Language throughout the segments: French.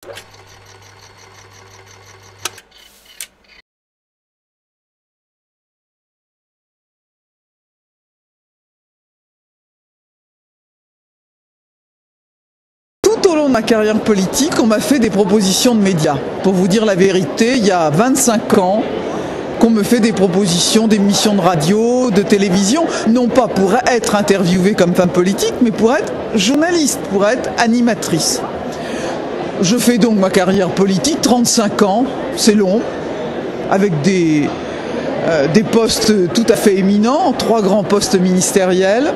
Tout au long de ma carrière politique, on m'a fait des propositions de médias. Pour vous dire la vérité, il y a 25 ans qu'on me fait des propositions d'émissions de radio, de télévision, non pas pour être interviewée comme femme politique, mais pour être journaliste, pour être animatrice. Je fais donc ma carrière politique, 35 ans, c'est long, avec des postes tout à fait éminents, 3 grands postes ministériels.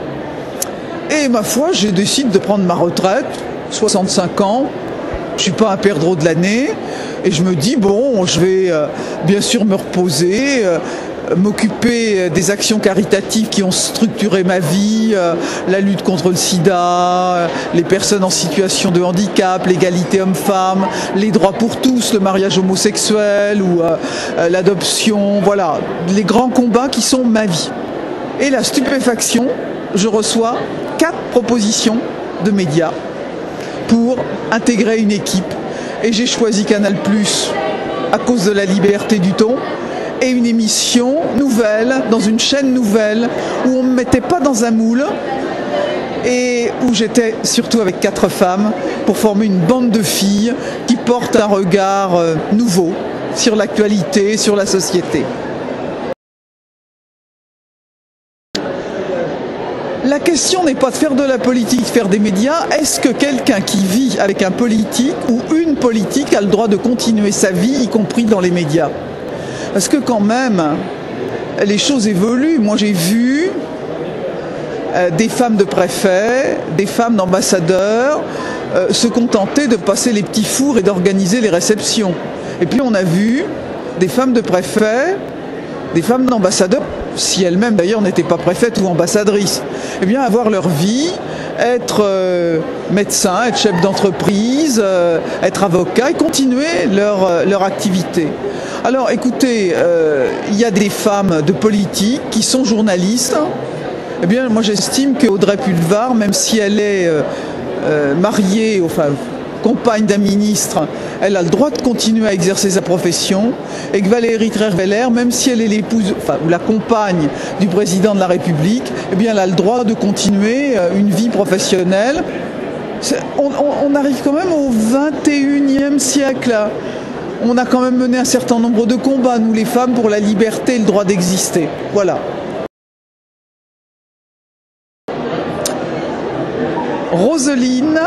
Et ma foi, j'ai décidé de prendre ma retraite, 65 ans, je ne suis pas un perdreau de l'année, et je me dis, bon, je vais bien sûr me reposer, m'occuper des actions caritatives qui ont structuré ma vie, la lutte contre le sida, les personnes en situation de handicap, l'égalité homme-femme, les droits pour tous, le mariage homosexuel ou l'adoption, voilà, les grands combats qui sont ma vie. Et la stupéfaction, je reçois 4 propositions de médias pour intégrer une équipe. Et j'ai choisi Canal+ à cause de la liberté du ton et une émission nouvelle, dans une chaîne nouvelle, où on ne me mettait pas dans un moule et où j'étais surtout avec 4 femmes pour former une bande de filles qui portent un regard nouveau sur l'actualité, sur la société. La question n'est pas de faire de la politique, de faire des médias. Est-ce que quelqu'un qui vit avec un politique ou une politique a le droit de continuer sa vie, y compris dans les médias? Parce que quand même, les choses évoluent. Moi, j'ai vu des femmes de préfets, des femmes d'ambassadeurs se contenter de passer les petits fours et d'organiser les réceptions. Et puis on a vu des femmes de préfets, des femmes d'ambassadeurs, si elles-mêmes d'ailleurs n'étaient pas préfètes ou ambassadrices, eh bien avoir leur vie, être médecin, être chef d'entreprise, être avocat et continuer leur activité. Alors écoutez, il y a des femmes de politique qui sont journalistes. Eh bien moi j'estime qu'Audrey Pulvar, même si elle est mariée, enfin compagne d'un ministre, elle a le droit de continuer à exercer sa profession, et que Valérie Trierweiler, même si elle est l'épouse, enfin, ou la compagne du président de la République, eh bien elle a le droit de continuer une vie professionnelle. On arrive quand même au 21e siècle. On a quand même mené un certain nombre de combats, nous les femmes, pour la liberté et le droit d'exister. Voilà. Roselyne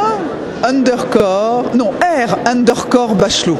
_R_Bachelot.